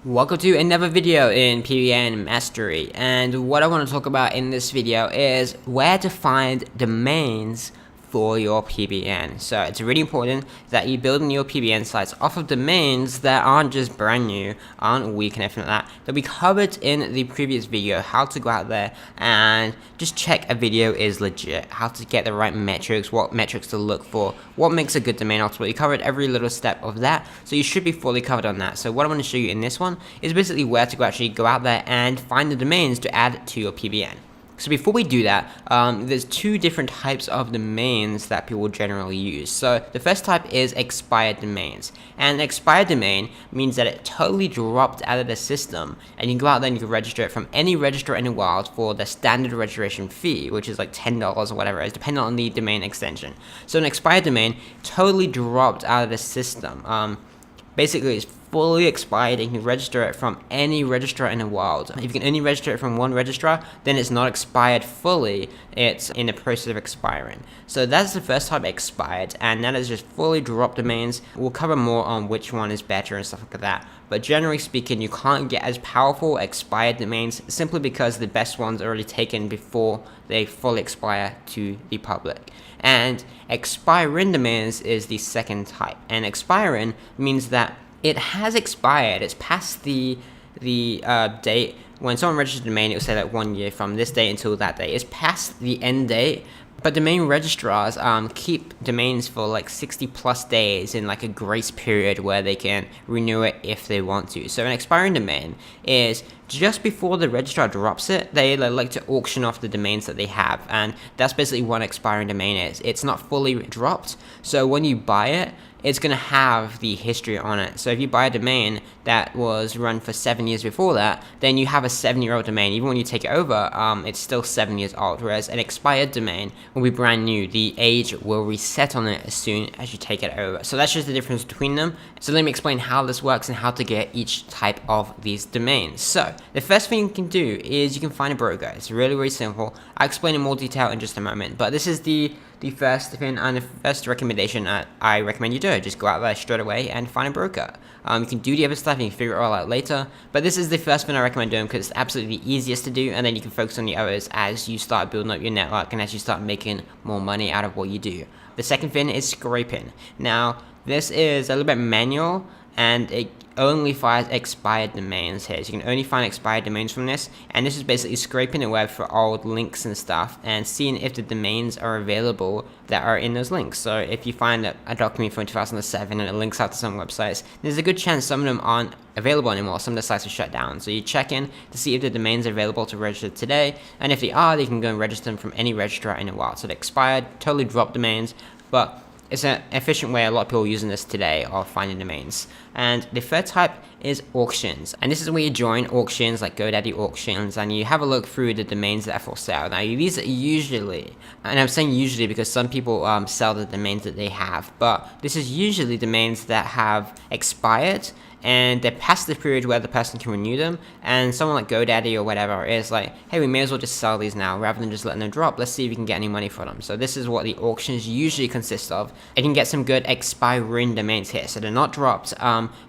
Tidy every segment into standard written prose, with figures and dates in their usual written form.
Welcome to another video in PBN Mastery, and what I want to talk about in this video is where to find domains for your PBN. So it's really important that you build your PBN sites off of domains that aren't just brand new, aren't weak and everything like that we covered in the previous video, how to go out there and just check a video is legit, how to get the right metrics, what metrics to look for, what makes a good domain. Ultimately, covered every little step of that, so you should be fully covered on that. So what I want to show you in this one is basically where to actually go out there and find the domains to add to your PBN. So before we do that, there's two different types of domains that people generally use. So the first type is expired domains. And an expired domain means that it totally dropped out of the system, and you can go out there and you can register it from any registrar in the world for the standard registration fee, which is like $10 or whatever it is, depending on the domain extension. So an expired domain totally dropped out of the system. Basically, it's fully expired and you can register it from any registrar in the world. If you can only register it from one registrar, then it's not expired fully, it's in the process of expiring. So that's the first type, expired, and that is just fully dropped domains. We'll cover more on which one is better and stuff like that. But generally speaking, you can't get as powerful expired domains simply because the best ones are already taken before they fully expire to the public. And expiring domains is the second type. And expiring means that it has expired. It's past the date. When someone registers a domain, it will say like 1 year from this date until that date. It's past the end date. But domain registrars keep domains for like 60 plus days in like a grace period where they can renew it if they want to. So an expiring domain is just before the registrar drops it, they like to auction off the domains that they have, and that's basically what an expiring domain is. It's not fully dropped, so when you buy it, it's going to have the history on it. So if you buy a domain that was run for 7 years before that, then you have a 7-year-old domain. Even when you take it over, it's still 7 years old, whereas an expired domain will be brand new. The age will reset on it as soon as you take it over. So that's just the difference between them. So let me explain how this works and how to get each type of these domains. So the first thing you can do is you can find a broker. It's really, really simple. I'll explain in more detail in just a moment, but this is the first thing and the first recommendation I recommend you do. Just go out there straight away and find a broker. You can do the other stuff and you can figure it all out later, but this is the first thing I recommend doing because it's absolutely the easiest to do, and then you can focus on the others as you start building up your network and as you start making more money out of what you do. The second thing is scraping. Now, this is a little bit manual, and it only finds expired domains here. So you can only find expired domains from this, and this is basically scraping the web for old links and stuff and seeing if the domains are available that are in those links. So if you find a document from 2007 and it links out to some websites, there's a good chance some of them aren't available anymore. Some of the sites are shut down. So you check in to see if the domains are available to register today, and if they are, you can go and register them from any registrar in the world. So the expired, totally dropped domains, but it's an efficient way a lot of people are using this today of finding domains. And the third type is auctions. And this is where you join auctions like GoDaddy auctions and you have a look through the domains that are for sale. Now these are usually, and I'm saying usually because some people sell the domains that they have, but this is usually domains that have expired and they're past the period where the person can renew them, and someone like GoDaddy or whatever is like, hey, we may as well just sell these now rather than just letting them drop. Let's see if we can get any money for them. So this is what the auctions usually consist of. You can get some good expiring domains here, so they're not dropped.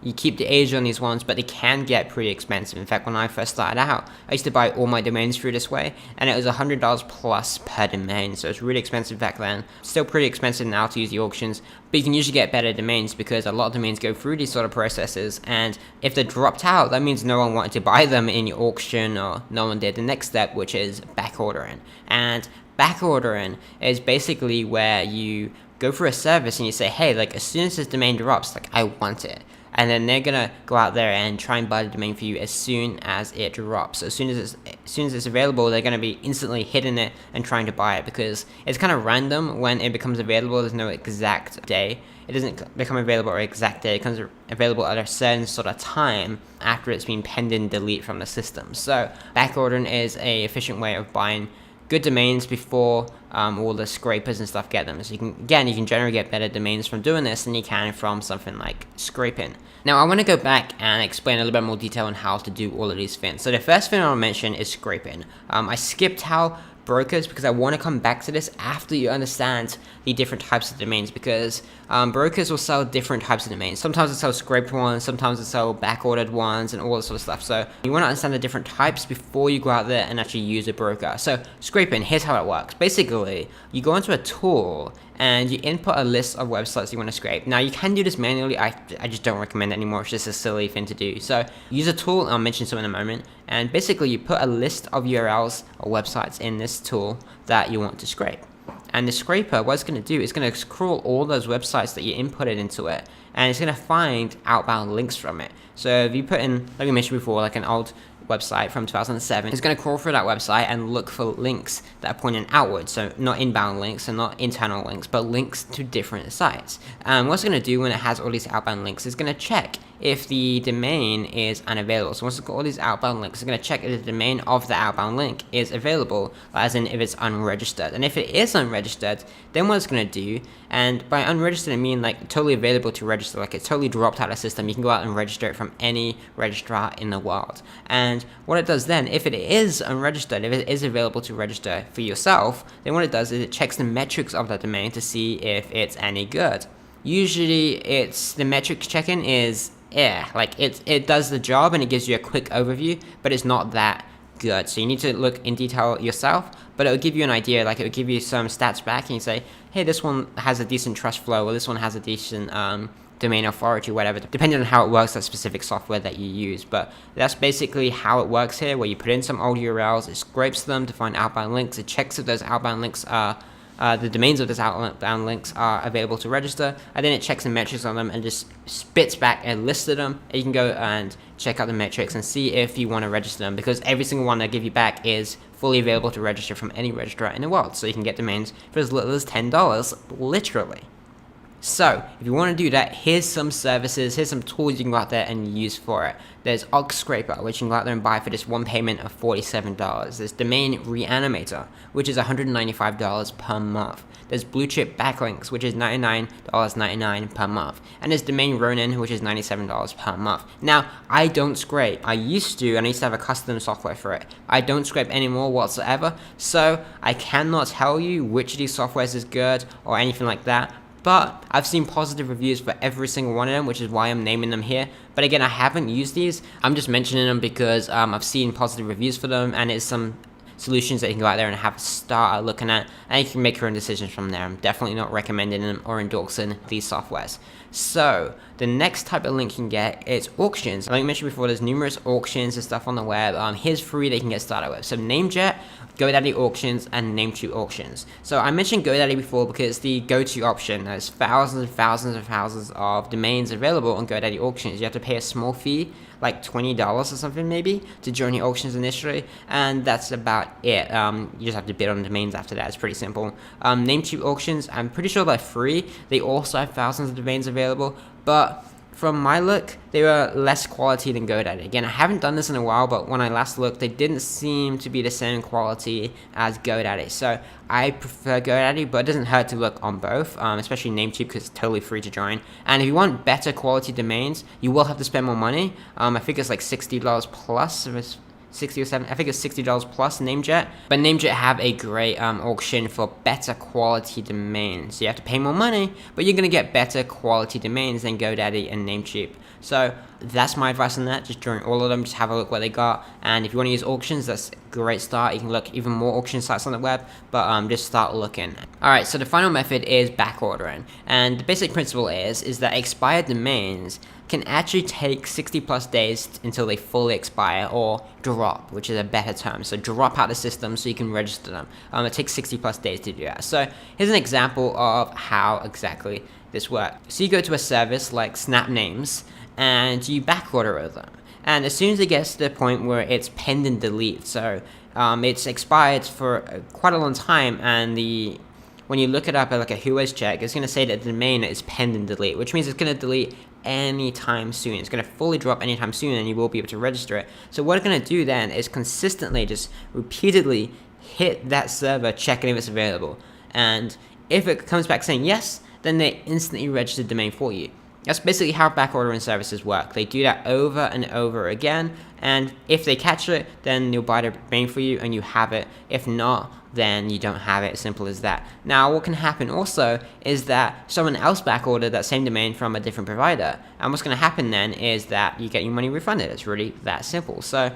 You keep the age on these ones, but they can get pretty expensive. In fact, when I first started out, I used to buy all my domains through this way, and it was $100 plus per domain, so it's really expensive back then. Still pretty expensive now to use the auctions, but you can usually get better domains because a lot of domains go through these sort of processes, and if they're dropped out, that means no one wanted to buy them in your auction, or no one did the next step, which is back ordering. And back ordering is basically where you go through a service and you say, hey, like as soon as this domain drops, like I want it. And then they're gonna go out there and try and buy the domain for you as soon as it drops. So as soon as it's available, they're gonna be instantly hitting it and trying to buy it, because it's kind of random when it becomes available. There's no exact day. It doesn't become available at an exact day. It becomes available at a certain sort of time after it's been pending delete from the system. So back ordering is a efficient way of buying good domains before all the scrapers and stuff get them. So you can generally get better domains from doing this than you can from something like scraping. Now I want to go back and explain a little bit more detail on how to do all of these things. So the first thing I'll mention is scraping. I skipped how brokers, because I want to come back to this after you understand the different types of domains, because brokers will sell different types of domains. Sometimes they sell scraped ones, sometimes they sell back ordered ones, and all this sort of stuff. So you want to understand the different types before you go out there and actually use a broker. So scraping, here's how it works. Basically, you go into a tool and you input a list of websites you want to scrape. Now you can do this manually. I just don't recommend it anymore. It's just a silly thing to do. So use a tool, I'll mention some in a moment, and basically you put a list of URLs or websites in this tool that you want to scrape. And the scraper, what it's going to do is going to crawl all those websites that you inputted into it, and it's going to find outbound links from it. So if you put in, like we mentioned before, like an old website from 2007, it's going to crawl through that website and look for links that are pointing outwards, so not inbound links and not internal links, but links to different sites. And what it's going to do when it has all these outbound links is going to check if the domain is unavailable. So once it's got all these outbound links, it's going to check if the domain of the outbound link is available, as in if it's unregistered. And if it is unregistered, then what it's going to do, and by unregistered I mean like totally available to register, like it's totally dropped out of the system. You can go out and register it from any registrar in the world. And what it does then, if it is unregistered, if it is available to register for yourself, then what it does is it checks the metrics of that domain to see if it's any good. Usually it's the metrics check-in is like it does the job and it gives you a quick overview, but it's not that good. So you need to look in detail yourself, but it'll give you an idea, like it'll give you some stats back and you say, hey, this one has a decent trust flow, or this one has a decent domain authority, whatever, depending on how it works, that specific software that you use. But that's basically how it works here, where you put in some old URLs, it scrapes them to find outbound links, it checks if those outbound links are the domains of those outbound links are available to register, and then it checks the metrics on them and just spits back a list of them. And you can go and check out the metrics and see if you want to register them, because every single one they give you back is fully available to register from any registrar in the world. So you can get domains for as little as $10, literally. So if you want to do that, here's some services, here's some tools you can go out there and use for it. There's Scraper, which you can go out there and buy for just one payment of $47. There's Domain Reanimator, which is $195 per month. There's Blue Chip Backlinks, which is $99.99 per month. And there's Domain Ronin, which is $97 per month. Now, I don't scrape. I used to, and I used to have a custom software for it. I don't scrape anymore whatsoever, so I cannot tell you which of these softwares is good or anything like that. But I've seen positive reviews for every single one of them, which is why I'm naming them here. But again, I haven't used these. I'm just mentioning them because I've seen positive reviews for them, and it's some solutions that you can go out there and have a start looking at, and you can make your own decisions from there. I'm definitely not recommending them or endorsing these softwares. So the next type of link you can get is auctions. Like I mentioned before, there's numerous auctions and stuff on the web. Here's 3 that you can get started with. So Namejet, GoDaddy auctions, and Namecheap auctions. So I mentioned GoDaddy before because it's the go-to option. There's thousands and thousands and thousands of domains available on GoDaddy auctions. You have to pay a small fee, like $20 or something maybe, to join the auctions initially, and that's about it. You just have to bid on domains after that. It's pretty simple. Namecheap auctions, I'm pretty sure they're free. They also have thousands of domains available, but from my look, they were less quality than GoDaddy. Again, I haven't done this in a while, but when I last looked, they didn't seem to be the same quality as GoDaddy. So I prefer GoDaddy, but it doesn't hurt to look on both, especially Namecheap because it's totally free to join. And if you want better quality domains, you will have to spend more money. I think it's like $60 plus. If it's 60 or 70, I think it's $60 plus Namejet. But Namejet have a great auction for better quality domains. So you have to pay more money, but you're gonna get better quality domains than GoDaddy and Namecheap. So that's my advice on that. Just join all of them, just have a look what they got. And if you want to use auctions, that's a great start. You can look even more auction sites on the web, but just start looking. Alright, so the final method is back ordering. And the basic principle is that expired domains can actually take 60 plus days until they fully expire or drop, which is a better term. So drop out the system so you can register them. It takes 60 plus days to do that. So here's an example of how exactly this works. So you go to a service like Snap Names and you back order them. And as soon as it gets to the point where it's pending delete, so it's expired for quite a long time, and when you look it up at like a Whois check, it's going to say that the domain is pending delete, which means it's going to delete anytime soon. It's going to fully drop anytime soon, and you will be able to register it. So what it's going to do then is consistently, just repeatedly hit that server, checking if it's available. And if it comes back saying yes, then they instantly register the domain for you. That's basically how back ordering services work. They do that over and over again, and if they catch it, then they'll buy the domain for you and you have it. If not, then you don't have it. Simple as that. Now, what can happen also is that someone else back ordered that same domain from a different provider, and what's going to happen then is that you get your money refunded. It's really that simple. So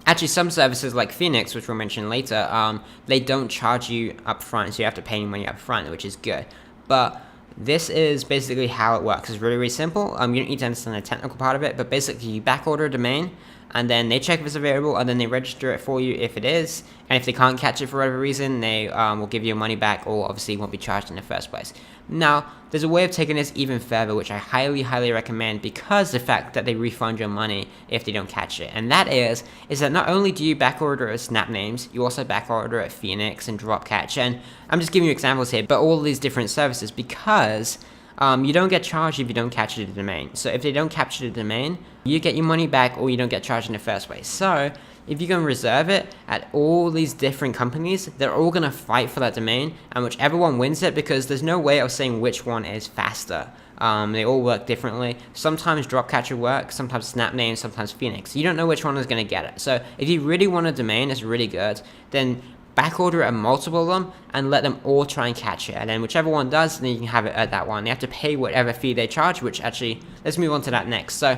actually, some services like Phoenix, which we'll mention later, they don't charge you up front, so you have to pay your money up front, which is good. But this is basically how it works. It's really, really simple. You don't need to understand the technical part of it, but basically you back order a domain, and then they check if it's available, and then they register it for you if it is. And if they can't catch it for whatever reason, they will give you your money back, or obviously won't be charged in the first place. Now, there's a way of taking this even further, which I highly, highly recommend, because the fact that they refund your money if they don't catch it. And that is that not only do you back order at Snap Names, you also back order at Phoenix and Dropcatch. And I'm just giving you examples here, but all these different services, because you don't get charged if you don't capture the domain. So if they don't capture the domain, you get your money back, or you don't get charged in the first place. So if you can reserve it at all these different companies, they're all going to fight for that domain, and whichever one wins it, because there's no way of saying which one is faster. They all work differently. Sometimes Dropcatch will work, sometimes Snap Names, sometimes Phoenix. You don't know which one is going to get it. So if you really want a domain that's really good, then back order at multiple of them and let them all try and catch it, and then whichever one does, then you can have it at that one. You have to pay whatever fee they charge, which actually, let's move on to that next. So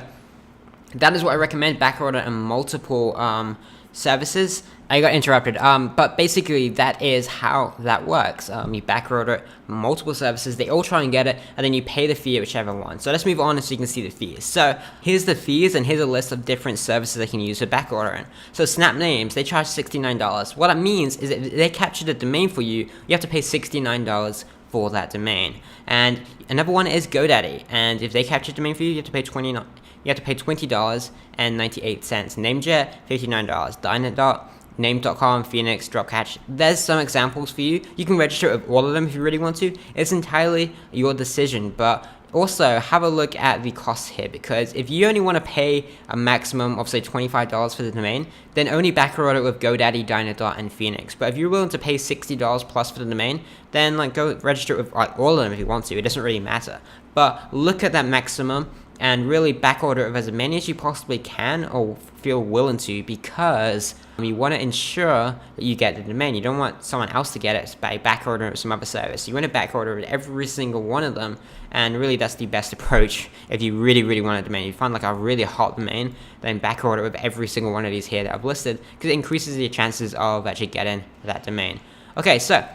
that is what I recommend, back order and multiple services. I got interrupted, but basically that is how that works. You back order multiple services, they all try and get it, and then you pay the fee at whichever one. So let's move on so you can see the fees. So here's the fees, and here's a list of different services they can use for back ordering. So Snap Names, they charge $69. What that means is that if they capture the domain for you, you have to pay $69 for that domain. And another one is GoDaddy, and if they capture the domain for you, you have to pay $20.98. Namejet, $59. Dynadot, Name.com, Phoenix, Dropcatch. There's some examples for you. You can register with all of them if you really want to. It's entirely your decision, but also have a look at the costs here, because if you only want to pay a maximum of say $25 for the domain, then only back order it with GoDaddy, Dynadot, and Phoenix. But if you're willing to pay $60 plus for the domain, then like go register with all of them if you want to. It doesn't really matter. But look at that maximum and really back order of as many as you possibly can or feel willing to, because you want to ensure that you get the domain. You don't want someone else to get it by back ordering some other service. You want to back order every single one of them, and really that's the best approach if you really, really want a domain. You find like a really hot domain, then back order with every single one of these here that I've listed, because it increases your chances of actually getting that domain. Okay, so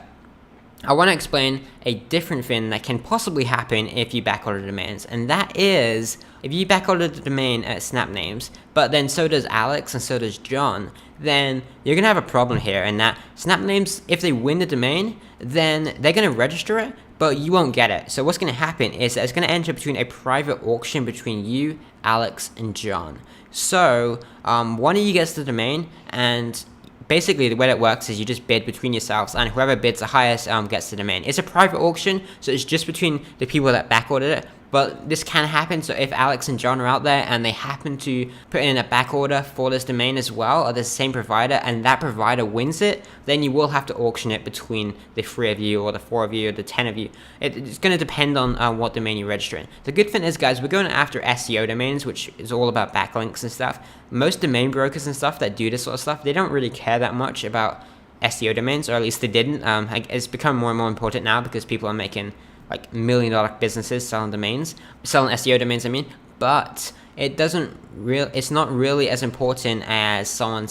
I want to explain a different thing that can possibly happen if you backorder domains, and that is if you backorder the domain at Snap Names, but then so does Alex and so does John, then you're going to have a problem here, and that Snap Names, if they win the domain, then they're going to register it, but you won't get it. So what's going to happen is that it's going to enter between a private auction between you, Alex, and John. So one of you gets the domain, and basically the way that works is you just bid between yourselves, and whoever bids the highest gets the domain. It's a private auction, so it's just between the people that backordered it, but this can happen. So if Alex and John are out there and they happen to put in a back order for this domain as well, or the same provider, and that provider wins it, then you will have to auction it between the 3 of you, or the 4 of you, or the 10 of you. It's going to depend on what domain you register in. The good thing is, guys, we're going after SEO domains, which is all about backlinks and stuff. Most domain brokers and stuff that do this sort of stuff, they don't really care that much about SEO domains, or at least they didn't. It's become more and more important now because people are making like $1 million businesses selling SEO domains, I mean, but it's not really as important as someone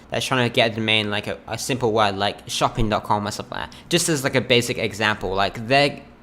that's trying to get a domain like a simple word like shopping.com or something like that. Just as like a basic example, like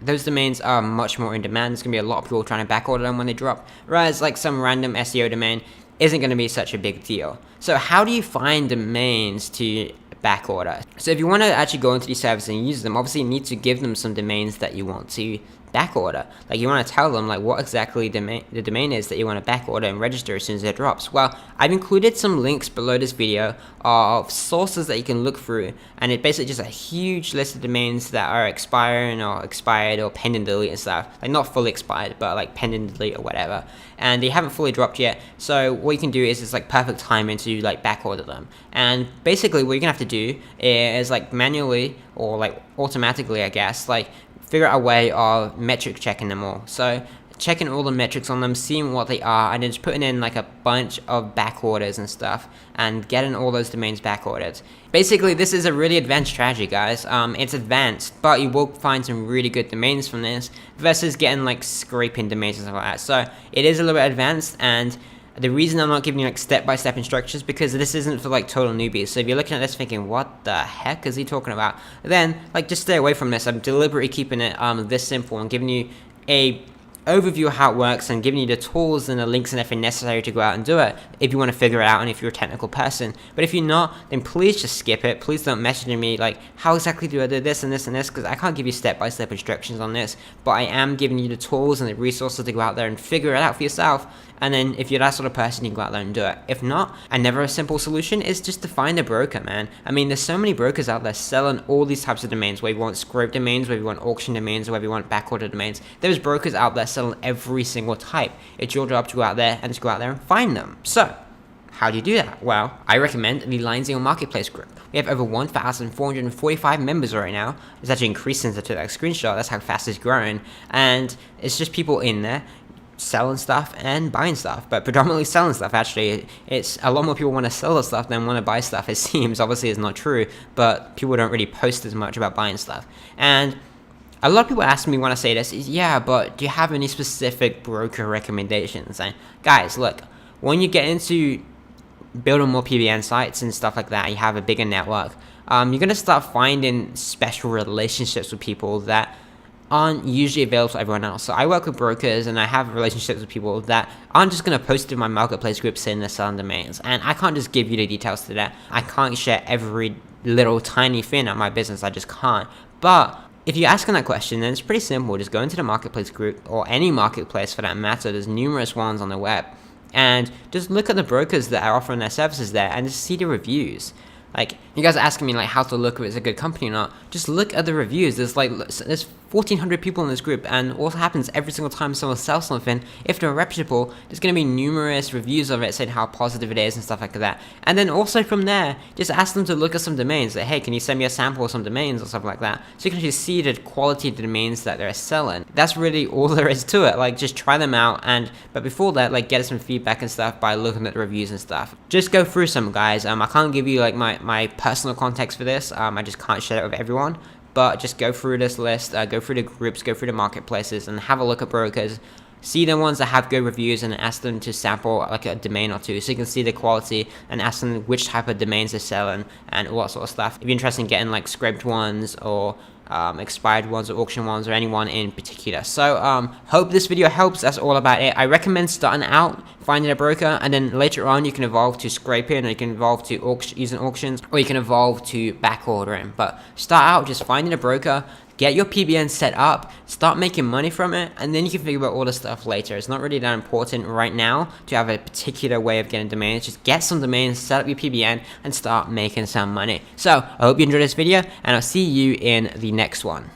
those domains are much more in demand. There's gonna be a lot of people trying to backorder them when they drop, whereas like some random SEO domain isn't going to be such a big deal. So how do you find domains to backorder? So if you want to actually go into these services and use them, obviously you need to give them some domains that you want to backorder. Like you want to tell them like what exactly the domain is that you want to backorder and register as soon as it drops. Well, I've included some links below this video of sources that you can look through, and it basically just a huge list of domains that are expiring or expired or pending delete and stuff. Like not fully expired, but like pending delete or whatever, and they haven't fully dropped yet. So what you can do is it's like perfect timing to like backorder them. And basically what you're gonna have to do is like manually or like automatically, I guess, like figure out a way of metric checking them all. So checking all the metrics on them, seeing what they are, and then just putting in like a bunch of back orders and stuff, and getting all those domains back ordered. Basically, this is a really advanced strategy, guys. It's advanced, but you will find some really good domains from this versus getting like scraping domains and stuff like that. So it is a little bit advanced, and the reason I'm not giving you like step-by-step instructions because this isn't for like total newbies. So if you're looking at this thinking, what the heck is he talking about? Then like just stay away from this. I'm deliberately keeping it this simple and giving you a overview of how it works and giving you the tools and the links and everything necessary to go out and do it if you want to figure it out and if you're a technical person. But if you're not, then please just skip it. Please don't message me like, how exactly do I do this and this and this, because I can't give you step-by-step instructions on this, but I am giving you the tools and the resources to go out there and figure it out for yourself. And then if you're that sort of person, you can go out there and do it. If not, another simple solution is just to find a broker, man. I mean, there's so many brokers out there selling all these types of domains, whether you want scrape domains, whether you want auction domains, or whether you want backorder domains. There's brokers out there selling every single type. It's your job to go out there and just go out there and find them. So, how do you do that? Well, I recommend the Line0 Marketplace group. We have over 1,445 members right now. It's actually increased since I took that screenshot. That's how fast it's growing. And it's just people in there selling stuff and buying stuff, but predominantly selling stuff. Actually, it's a lot more people want to sell the stuff than want to buy stuff. It seems, obviously it's not true, but people don't really post as much about buying stuff. And a lot of people ask me when I say this is, yeah, but do you have any specific broker recommendations? And guys, look, when you get into building more PBN sites and stuff like that, you have a bigger network, you're going to start finding special relationships with people that aren't usually available to everyone else. So I work with brokers and I have relationships with people that aren't just going to post in my marketplace group saying they're selling domains. And I can't just give you the details to that. I can't share every little tiny thing of my business. I just can't. But if you're asking that question, then it's pretty simple. Just go into the marketplace group, or any marketplace for that matter. There's numerous ones on the web. And just look at the brokers that are offering their services there and just see the reviews. Like, you guys are asking me like how to look if it's a good company or not. Just look at the reviews. There's 1,400 people in this group, and what happens every single time someone sells something, if they're reputable, there's going to be numerous reviews of it saying how positive it is and stuff like that. And then also from there, just ask them to look at some domains. Like, hey, can you send me a sample of some domains or something like that? So you can actually see the quality of the domains that they're selling. That's really all there is to it. Like, just try them out, but before that, like, get some feedback and stuff by looking at the reviews and stuff. Just go through some, guys. I can't give you like my personal context for this. I just can't share it with everyone. But just go through this list, go through the groups, go through the marketplaces, and have a look at brokers. See the ones that have good reviews and ask them to sample like a domain or two so you can see the quality, and ask them which type of domains they're selling and all that sort of stuff. If you're interested in getting like scraped ones or expired ones or auction ones or anyone in particular. So hope this video helps. That's all about it. I recommend starting out finding a broker, and then later on you can evolve to scraping, or you can evolve to using auctions, or you can evolve to back ordering. But start out just finding a broker, get your PBN set up, start making money from it, and then you can figure out all the stuff later. It's not really that important right now to have a particular way of getting domains. Just get some domains, set up your PBN, and start making some money. So I hope you enjoyed this video, and I'll see you in the next one.